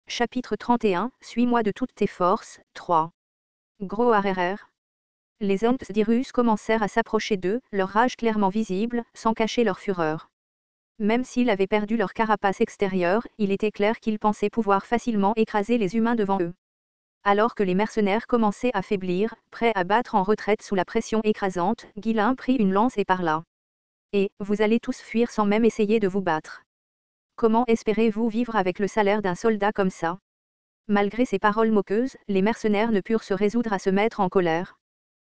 Chapitre 31, Suis-moi de toutes tes forces, 3. Gros RRR. Les hommes d'Irus commencèrent à s'approcher d'eux, leur rage clairement visible, sans cacher leur fureur. Même s'ils avaient perdu leur carapace extérieure, il était clair qu'ils pensaient pouvoir facilement écraser les humains devant eux. Alors que les mercenaires commençaient à faiblir, prêts à battre en retraite sous la pression écrasante, Guilain prit une lance et parla. « Et, vous allez tous fuir sans même essayer de vous battre. Comment espérez-vous vivre avec le salaire d'un soldat comme ça ?» Malgré ces paroles moqueuses, les mercenaires ne purent se résoudre à se mettre en colère.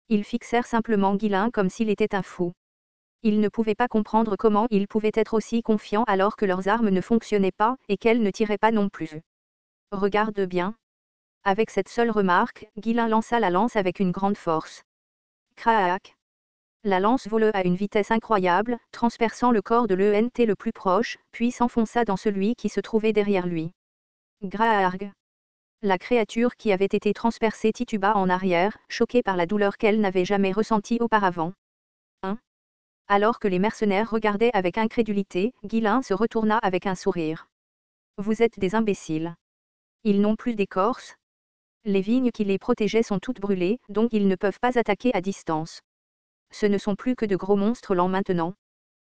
Ils fixèrent simplement Guilain comme s'il était un fou. Ils ne pouvaient pas comprendre comment ils pouvaient être aussi confiants alors que leurs armes ne fonctionnaient pas, et qu'elles ne tiraient pas non plus. « Regarde bien. » Avec cette seule remarque, Guilain lança la lance avec une grande force. Crac! La lance vola à une vitesse incroyable, transperçant le corps de l'ENT le plus proche, puis s'enfonça dans celui qui se trouvait derrière lui. Graarg! La créature qui avait été transpercée tituba en arrière, choquée par la douleur qu'elle n'avait jamais ressentie auparavant. Alors que les mercenaires regardaient avec incrédulité, Guilain se retourna avec un sourire. « Vous êtes des imbéciles. Ils n'ont plus d'écorce. Les vignes qui les protégeaient sont toutes brûlées, donc ils ne peuvent pas attaquer à distance. Ce ne sont plus que de gros monstres lents maintenant. »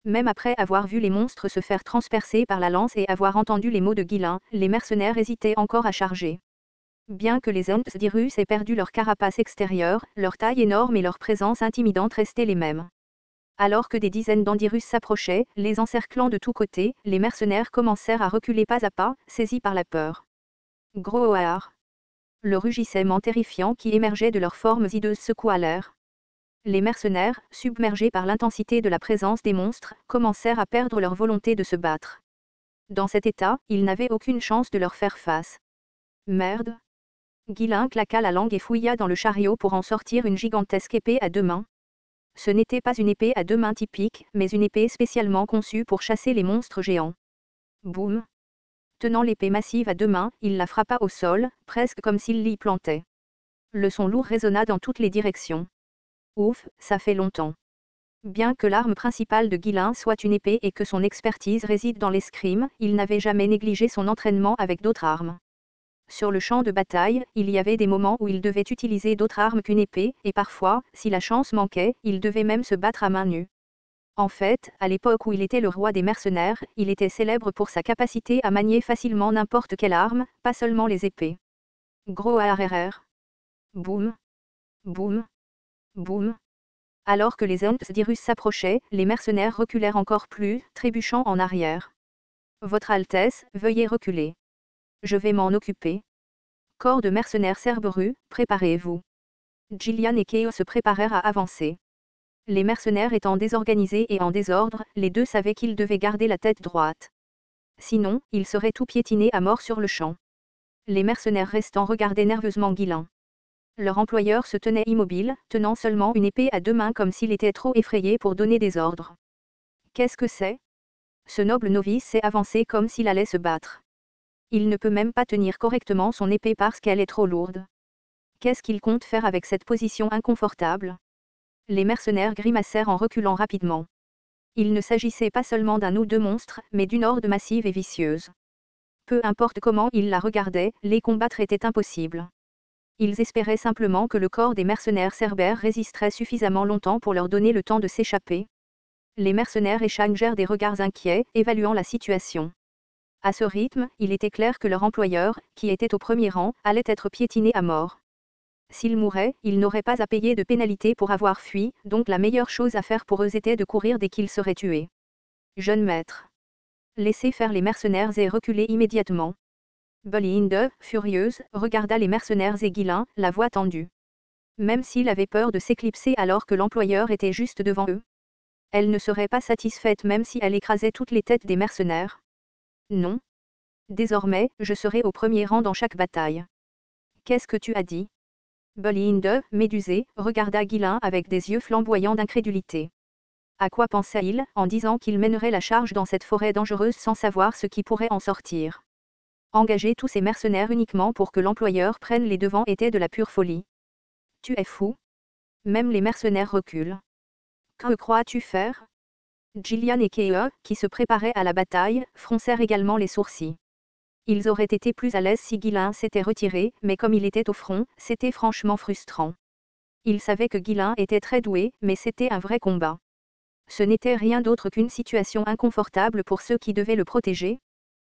Même après avoir vu les monstres se faire transpercer par la lance et avoir entendu les mots de Guilain, les mercenaires hésitaient encore à charger. Bien que les hommes d'Irus aient perdu leur carapace extérieure, leur taille énorme et leur présence intimidante restaient les mêmes. Alors que des dizaines d'Andirus s'approchaient, les encerclant de tous côtés, les mercenaires commencèrent à reculer pas à pas, saisis par la peur. Gros oar. Le rugissement terrifiant qui émergeait de leurs formes hideuses secoua l'air. Les mercenaires, submergés par l'intensité de la présence des monstres, commencèrent à perdre leur volonté de se battre. Dans cet état, ils n'avaient aucune chance de leur faire face. Merde! Guilain claqua la langue et fouilla dans le chariot pour en sortir une gigantesque épée à deux mains. Ce n'était pas une épée à deux mains typique, mais une épée spécialement conçue pour chasser les monstres géants. Boum! Tenant l'épée massive à deux mains, il la frappa au sol, presque comme s'il l'y plantait. Le son lourd résonna dans toutes les directions. Ouf, ça fait longtemps. Bien que l'arme principale de Guilain soit une épée et que son expertise réside dans l'escrime, il n'avait jamais négligé son entraînement avec d'autres armes. Sur le champ de bataille, il y avait des moments où il devait utiliser d'autres armes qu'une épée, et parfois, si la chance manquait, il devait même se battre à main nue. En fait, à l'époque où il était le roi des mercenaires, il était célèbre pour sa capacité à manier facilement n'importe quelle arme, pas seulement les épées. Gros ARRR. Boum. Boum. Boum. Alors que les hommes d'Irus s'approchaient, les mercenaires reculèrent encore plus, trébuchant en arrière. Votre Altesse, veuillez reculer. Je vais m'en occuper. Corps de mercenaires Cerberus, préparez-vous. Gillian et Keo se préparèrent à avancer. Les mercenaires étant désorganisés et en désordre, les deux savaient qu'ils devaient garder la tête droite. Sinon, ils seraient tout piétinés à mort sur le champ. Les mercenaires restants regardaient nerveusement Guilain. Leur employeur se tenait immobile, tenant seulement une épée à deux mains comme s'il était trop effrayé pour donner des ordres. Qu'est-ce que c'est ? Ce noble novice s'est avancé comme s'il allait se battre. Il ne peut même pas tenir correctement son épée parce qu'elle est trop lourde. Qu'est-ce qu'il compte faire avec cette position inconfortable ? Les mercenaires grimacèrent en reculant rapidement. Il ne s'agissait pas seulement d'un ou deux monstres, mais d'une horde massive et vicieuse. Peu importe comment ils la regardaient, les combattre était impossible. Ils espéraient simplement que le corps des mercenaires cerbères résisterait suffisamment longtemps pour leur donner le temps de s'échapper. Les mercenaires échangèrent des regards inquiets, évaluant la situation. À ce rythme, il était clair que leur employeur, qui était au premier rang, allait être piétiné à mort. S'ils mouraient, ils n'auraient pas à payer de pénalité pour avoir fui, donc la meilleure chose à faire pour eux était de courir dès qu'ils seraient tués. Jeune maître. Laissez faire les mercenaires et reculer immédiatement. Bolinde, furieuse, regarda les mercenaires et Guilain, la voix tendue. Même s'il avait peur de s'éclipser alors que l'employeur était juste devant eux. Elle ne serait pas satisfaite même si elle écrasait toutes les têtes des mercenaires. Non. Désormais, je serai au premier rang dans chaque bataille. Qu'est-ce que tu as dit ? Bolinde, médusée, regarda Guilain avec des yeux flamboyants d'incrédulité. À quoi pensait-il, en disant qu'il mènerait la charge dans cette forêt dangereuse sans savoir ce qui pourrait en sortir ? Engager tous ces mercenaires uniquement pour que l'employeur prenne les devants était de la pure folie. Tu es fou ? Même les mercenaires reculent. Que crois-tu faire ? Gillian et Keo, qui se préparaient à la bataille, froncèrent également les sourcils. Ils auraient été plus à l'aise si Guilain s'était retiré, mais comme il était au front, c'était franchement frustrant. Il savait que Guilain était très doué, mais c'était un vrai combat. Ce n'était rien d'autre qu'une situation inconfortable pour ceux qui devaient le protéger.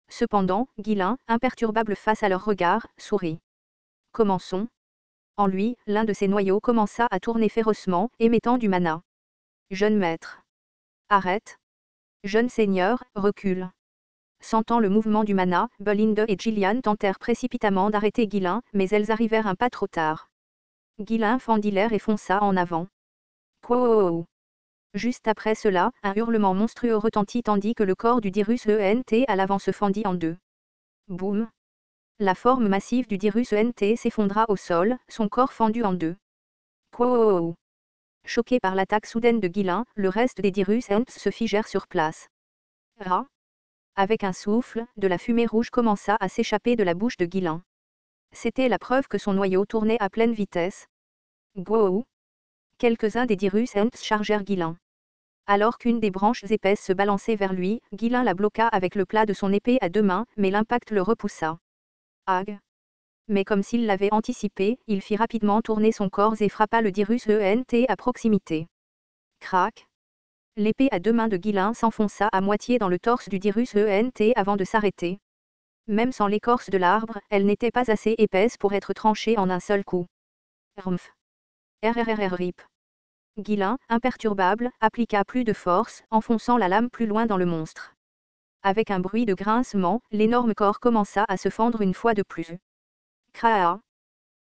Cependant, Guilain, imperturbable face à leurs regards, sourit. Commençons. En lui, l'un de ses noyaux commença à tourner férocement, émettant du mana. Jeune maître. Arrête. Jeune seigneur, recule. Sentant le mouvement du mana, Belinda et Gillian tentèrent précipitamment d'arrêter Guilain, mais elles arrivèrent un pas trop tard. Guilain fendit l'air et fonça en avant. Quoououou. Juste après cela, un hurlement monstrueux retentit tandis que le corps du Dirus ENT à l'avant se fendit en deux. Boum. La forme massive du Dirus ENT s'effondra au sol, son corps fendu en deux. Quoououou. Choqué par l'attaque soudaine de Guilain, le reste des Dirus ENT se figèrent sur place. Ra. Avec un souffle, de la fumée rouge commença à s'échapper de la bouche de Guilain. C'était la preuve que son noyau tournait à pleine vitesse. Gouou. Quelques-uns des Dirus ENT chargèrent Guilain. Alors qu'une des branches épaisses se balançait vers lui, Guilain la bloqua avec le plat de son épée à deux mains, mais l'impact le repoussa. Ag. Mais comme s'il l'avait anticipé, il fit rapidement tourner son corps et frappa le Dirus ENT à proximité. Crac. L'épée à deux mains de Guilain s'enfonça à moitié dans le torse du Dirus ENT avant de s'arrêter. Même sans l'écorce de l'arbre, elle n'était pas assez épaisse pour être tranchée en un seul coup. Rumph. RRRRIP. Guilain, imperturbable, appliqua plus de force, enfonçant la lame plus loin dans le monstre. Avec un bruit de grincement, l'énorme corps commença à se fendre une fois de plus. Kraa.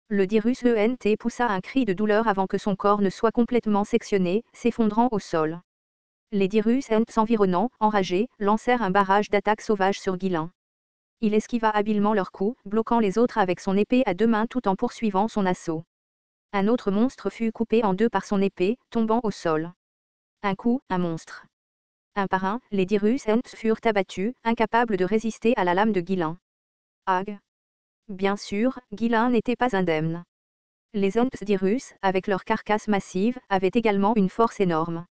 Le Dirus ENT poussa un cri de douleur avant que son corps ne soit complètement sectionné, s'effondrant au sol. Les Dirus ENT environnants, enragés, lancèrent un barrage d'attaques sauvages sur Guilain. Il esquiva habilement leurs coups, bloquant les autres avec son épée à deux mains tout en poursuivant son assaut. Un autre monstre fut coupé en deux par son épée, tombant au sol. Un coup, un monstre. Un par un, les Dirus ENT furent abattus, incapables de résister à la lame de Guilain. Ag. Bien sûr, Guilain n'était pas indemne. Les ENT Dirus, avec leur carcasse massive, avaient également une force énorme.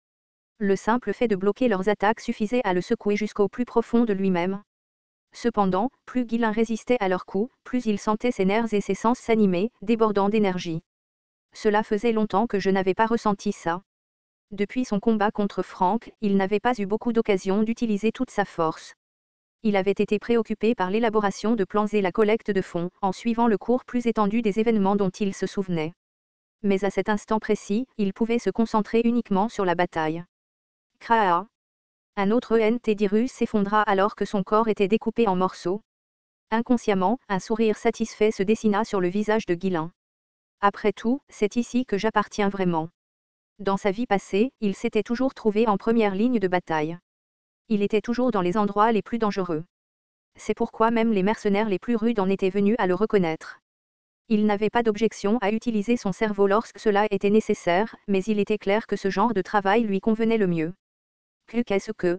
Le simple fait de bloquer leurs attaques suffisait à le secouer jusqu'au plus profond de lui-même. Cependant, plus Guilain résistait à leurs coups, plus il sentait ses nerfs et ses sens s'animer, débordant d'énergie. Cela faisait longtemps que je n'avais pas ressenti ça. Depuis son combat contre Frank, il n'avait pas eu beaucoup d'occasions d'utiliser toute sa force. Il avait été préoccupé par l'élaboration de plans et la collecte de fonds, en suivant le cours plus étendu des événements dont il se souvenait. Mais à cet instant précis, il pouvait se concentrer uniquement sur la bataille. Kraa. Un autre ENT Dirus s'effondra alors que son corps était découpé en morceaux. Inconsciemment, un sourire satisfait se dessina sur le visage de Guilain. Après tout, c'est ici que j'appartiens vraiment. Dans sa vie passée, il s'était toujours trouvé en première ligne de bataille. Il était toujours dans les endroits les plus dangereux. C'est pourquoi même les mercenaires les plus rudes en étaient venus à le reconnaître. Il n'avait pas d'objection à utiliser son cerveau lorsque cela était nécessaire, mais il était clair que ce genre de travail lui convenait le mieux. Qu'est-ce que...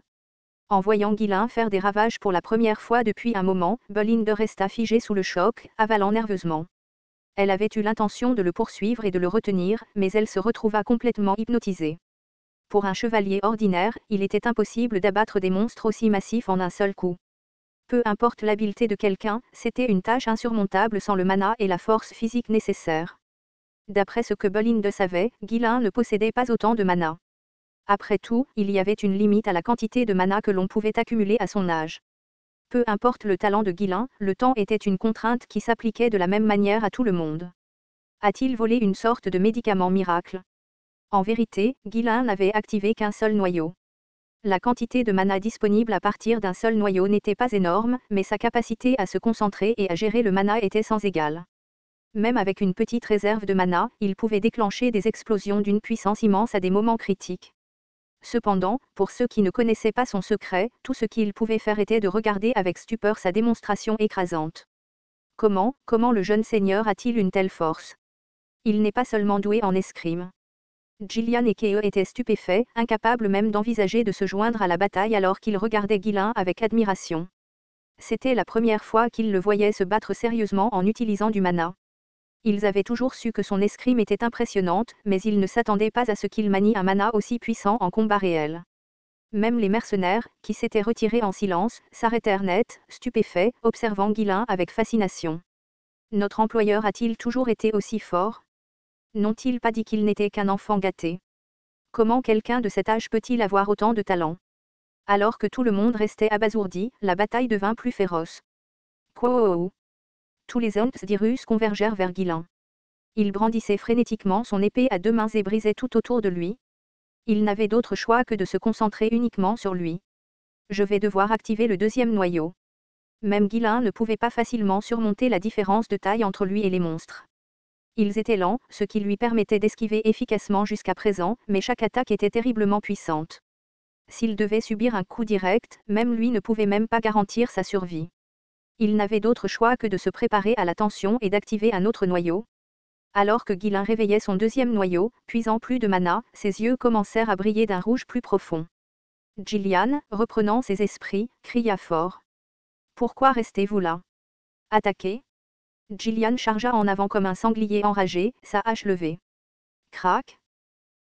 En voyant Guilain faire des ravages pour la première fois depuis un moment, Belinda resta figée sous le choc, avalant nerveusement. Elle avait eu l'intention de le poursuivre et de le retenir, mais elle se retrouva complètement hypnotisée. Pour un chevalier ordinaire, il était impossible d'abattre des monstres aussi massifs en un seul coup. Peu importe l'habileté de quelqu'un, c'était une tâche insurmontable sans le mana et la force physique nécessaires. D'après ce que Belinda savait, Guilain ne possédait pas autant de mana. Après tout, il y avait une limite à la quantité de mana que l'on pouvait accumuler à son âge. Peu importe le talent de Guilain, le temps était une contrainte qui s'appliquait de la même manière à tout le monde. A-t-il volé une sorte de médicament miracle? En vérité, Guilain n'avait activé qu'un seul noyau. La quantité de mana disponible à partir d'un seul noyau n'était pas énorme, mais sa capacité à se concentrer et à gérer le mana était sans égal. Même avec une petite réserve de mana, il pouvait déclencher des explosions d'une puissance immense à des moments critiques. Cependant, pour ceux qui ne connaissaient pas son secret, tout ce qu'il pouvait faire était de regarder avec stupeur sa démonstration écrasante. Comment le jeune seigneur a-t-il une telle force? Il n'est pas seulement doué en escrime. Gillian et Keo étaient stupéfaits, incapables même d'envisager de se joindre à la bataille alors qu'ils regardaient Guilain avec admiration. C'était la première fois qu'ils le voyaient se battre sérieusement en utilisant du mana. Ils avaient toujours su que son escrime était impressionnante, mais ils ne s'attendaient pas à ce qu'il manie un mana aussi puissant en combat réel. Même les mercenaires, qui s'étaient retirés en silence, s'arrêtèrent net, stupéfaits, observant Guilain avec fascination. Notre employeur a-t-il toujours été aussi fort? N'ont-ils pas dit qu'il n'était qu'un enfant gâté? Comment quelqu'un de cet âge peut-il avoir autant de talent? Alors que tout le monde restait abasourdi, la bataille devint plus féroce. Quo! Tous les hommes d'Irus convergèrent vers Guilain. Il brandissait frénétiquement son épée à deux mains et brisait tout autour de lui. Il n'avait d'autre choix que de se concentrer uniquement sur lui. Je vais devoir activer le deuxième noyau. Même Guilain ne pouvait pas facilement surmonter la différence de taille entre lui et les monstres. Ils étaient lents, ce qui lui permettait d'esquiver efficacement jusqu'à présent, mais chaque attaque était terriblement puissante. S'il devait subir un coup direct, même lui ne pouvait même pas garantir sa survie. Il n'avait d'autre choix que de se préparer à la tension et d'activer un autre noyau. Alors que Guilain réveillait son deuxième noyau, puisant plus de mana, ses yeux commencèrent à briller d'un rouge plus profond. Gillian, reprenant ses esprits, cria fort. « Pourquoi restez-vous là? Attaquez !» Gillian chargea en avant comme un sanglier enragé, sa hache levée. Crac!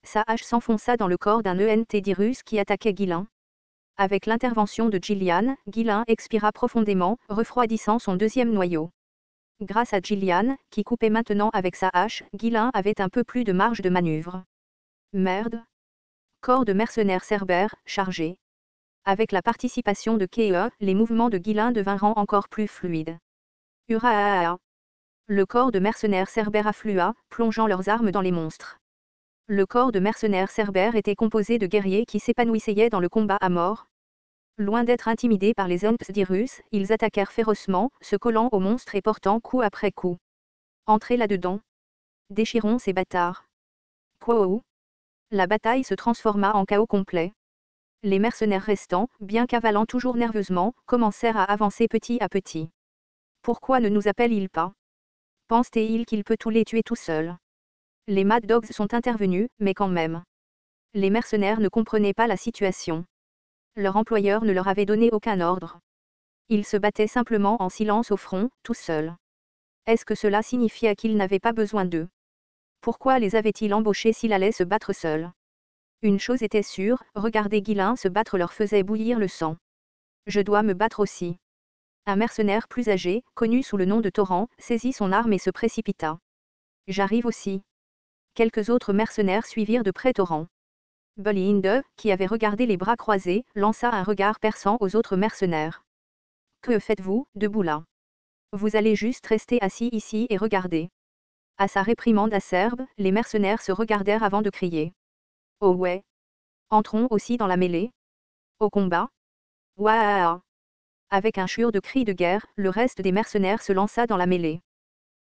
Sa hache s'enfonça dans le corps d'un ENT d'Irus qui attaquait Guilain. Avec l'intervention de Gillian, Guilain expira profondément, refroidissant son deuxième noyau. Grâce à Gillian, qui coupait maintenant avec sa hache, Guilain avait un peu plus de marge de manœuvre. Merde! Corps de mercenaires cerbères, chargé. Avec la participation de Kea, les mouvements de Guilain devinrent encore plus fluides. Hurrah! Le corps de mercenaires cerbères afflua, plongeant leurs armes dans les monstres. Le corps de mercenaires cerbères était composé de guerriers qui s'épanouissaient dans le combat à mort. Loin d'être intimidés par les hommes d'Irus, ils attaquèrent férocement, se collant aux monstres et portant coup après coup. Entrez là-dedans. Déchirons ces bâtards. Quo! La bataille se transforma en chaos complet. Les mercenaires restants, bien qu'avalant toujours nerveusement, commencèrent à avancer petit à petit. Pourquoi ne nous appelle-t-il pas? Pense-t-il qu'il peut tous les tuer tout seul? Les Mad Dogs sont intervenus, mais quand même. Les mercenaires ne comprenaient pas la situation. Leur employeur ne leur avait donné aucun ordre. Ils se battaient simplement en silence au front, tout seuls. Est-ce que cela signifiait qu'il n'avait pas besoin d'eux? Pourquoi les avait-il embauchés s'il allait se battre seul? Une chose était sûre, regarder Guilain se battre leur faisait bouillir le sang. Je dois me battre aussi. Un mercenaire plus âgé, connu sous le nom de Torrent, saisit son arme et se précipita. J'arrive aussi. Quelques autres mercenaires suivirent de près Torrent. Bolinde, qui avait regardé les bras croisés, lança un regard perçant aux autres mercenaires. Que faites-vous, debout là? Vous allez juste rester assis ici et regarder. À sa réprimande acerbe, les mercenaires se regardèrent avant de crier. Oh ouais. Entrons aussi dans la mêlée. Au combat. Ouah! Avec un chur de cris de guerre, le reste des mercenaires se lança dans la mêlée.